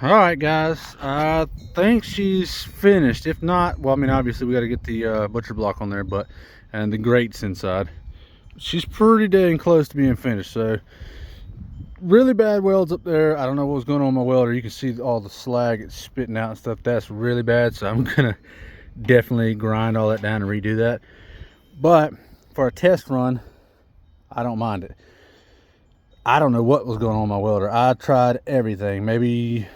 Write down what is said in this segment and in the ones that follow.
All right, guys. I think she's finished. If not, well, I mean, obviously we got to get the butcher block on there, and the grates inside. She's pretty dang close to being finished. So really bad welds up there. I don't know what was going on with my welder. You can see all the slag it's spitting out and stuff. That's really bad. So I'm gonna definitely grind all that down and redo that. But for a test run, I don't mind it. I don't know what was going on with my welder. I tried everything. Maybe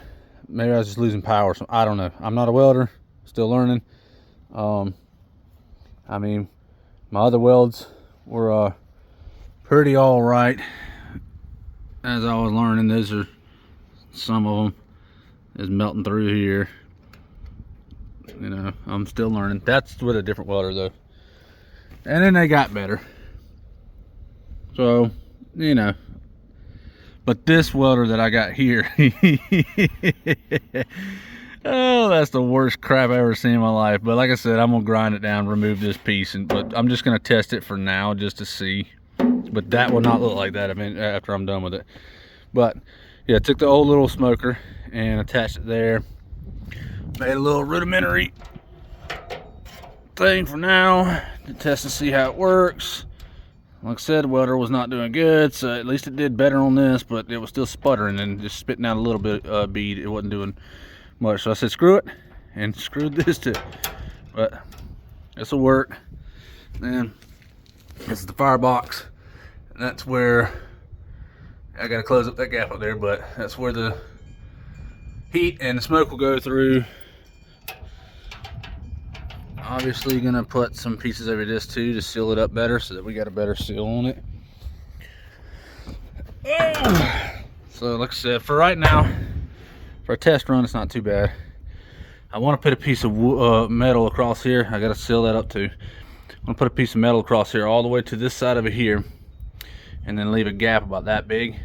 I was just losing power. So I don't know. I'm not a welder. Still learning. I mean, my other welds were pretty all right as I was learning. Those are some of them is melting through here. You know, I'm still learning. That's with a different welder though. And then they got better. So, you know. But this welder that I got here, oh, that's the worst crap I've ever seen in my life. But like I said, I'm gonna grind it down, remove this piece, but I'm just gonna test it for now just to see. But that will not look like that after I'm done with it. But yeah, I took the old little smoker and attached it there. Made a little rudimentary thing for now to test and see how it works. Like I said, the welder was not doing good, so at least it did better on this, but it was still sputtering and just spitting out a little bit bead. It wasn't doing much, so I said screw it, and screwed this too. But this will work. Then this is the firebox, and that's where I gotta close up that gap up there, but that's where the heat and the smoke will go through. Obviously gonna put some pieces over this too to seal it up better so that we got a better seal on it. So like I said, for right now, for a test run, it's not too bad. I want to put a piece of metal across here. I gotta seal that up too. I'm gonna put a piece of metal across here all the way to this side of it here, and then leave a gap about that big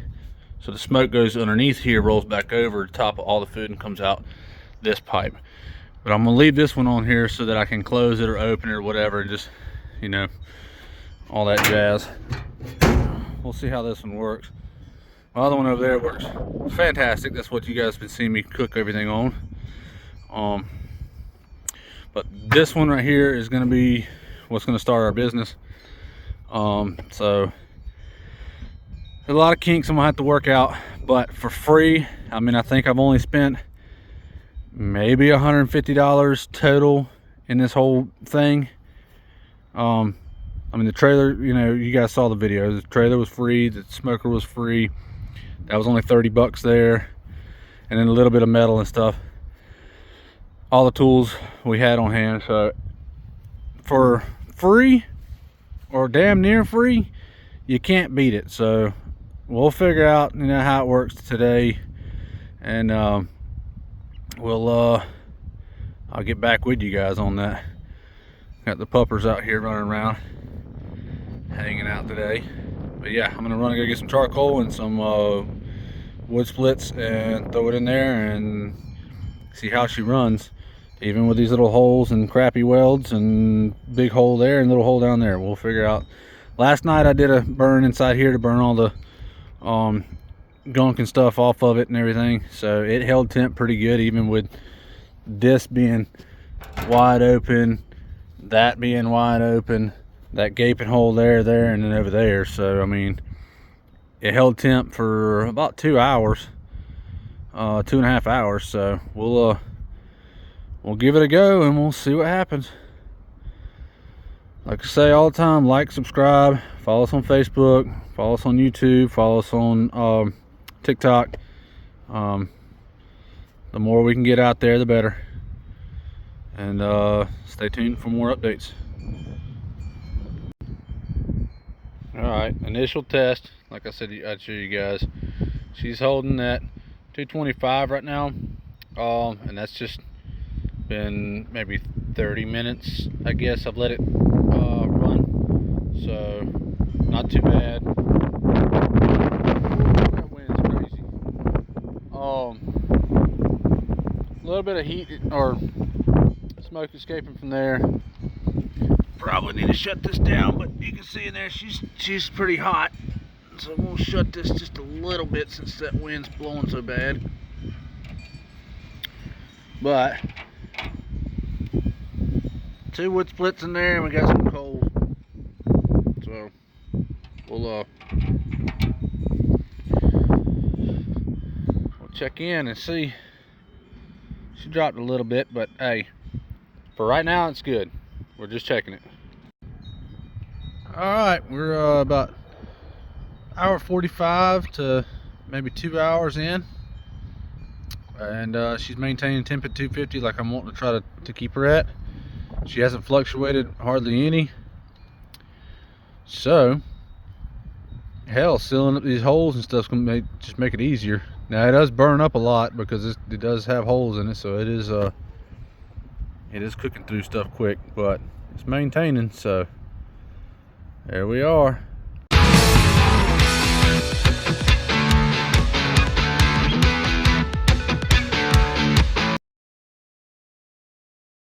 so the smoke goes underneath here, rolls back over the top of all the food and comes out this pipe. But I'm gonna leave this one on here so that I can close it or open it or whatever, and just, you know, all that jazz. We'll see how this one works. My other one over there works fantastic. That's what you guys have been seeing me cook everything on. But this one right here is gonna be what's gonna start our business. So a lot of kinks I'm gonna have to work out, but for free. I mean, I think I've only spent maybe $150 total in this whole thing. I mean, the trailer, you know, you guys saw the video. The trailer was free, the smoker was free. That was only 30 bucks there, and then a little bit of metal and stuff. All the tools we had on hand. So for free, or damn near free, you can't beat it. So we'll figure out, you know, how it works today, and I'll get back with you guys on that. Got the puppers out here running around, hanging out today. But yeah, I'm gonna run and go get some charcoal and some wood splits and throw it in there and see how she runs. Even with these little holes and crappy welds and big hole there and little hole down there, we'll figure out. Last night I did a burn inside here to burn all the gunk and stuff off of it and everything, so it held temp pretty good, even with this being wide open, that being wide open, that gaping hole there, and then over there. So I mean, it held temp for about 2 hours, 2.5 hours. So we'll give it a go and we'll see what happens. Like I say all the time, like, subscribe, follow us on Facebook, follow us on YouTube, follow us on TikTok. The more we can get out there, the better. And stay tuned for more updates. Alright, initial test. Like I said, I'd show you guys. She's holding that 225 right now. And that's just been maybe 30 minutes, I guess. I've let it run. So, not too bad. That wind's crazy. A little bit of heat or smoke escaping from there. Probably need to shut this down, but you can see in there she's pretty hot. So we'll shut this just a little bit since that wind's blowing so bad. But 2 wood splits in there, and we got some coal. So we'll check in and see. She dropped a little bit, but hey, for right now it's good. We're just checking it. All right, we're about hour 45 to maybe 2 hours in, and she's maintaining temp at 250 like I'm wanting to try to keep her at. She hasn't fluctuated hardly any. So hell, sealing up these holes and stuff's gonna just make it easier. Now it does burn up a lot because it does have holes in it, so it is cooking through stuff quick, but it's maintaining. So there we are.